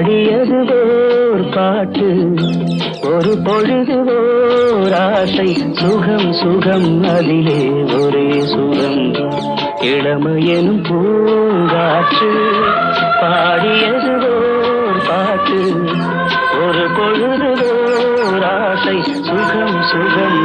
பாடியது ஓர் பாட்டு ஒரு பொழுது ஓர் ஆசை சுகம் சுகம் அதிலே ஒரே சுகம் இளமையெனும் பூங்காற்று பாடியது ஓர் பாட்டு ஒரு பொழுது ஓர் ஆசை சுகம் சுகம்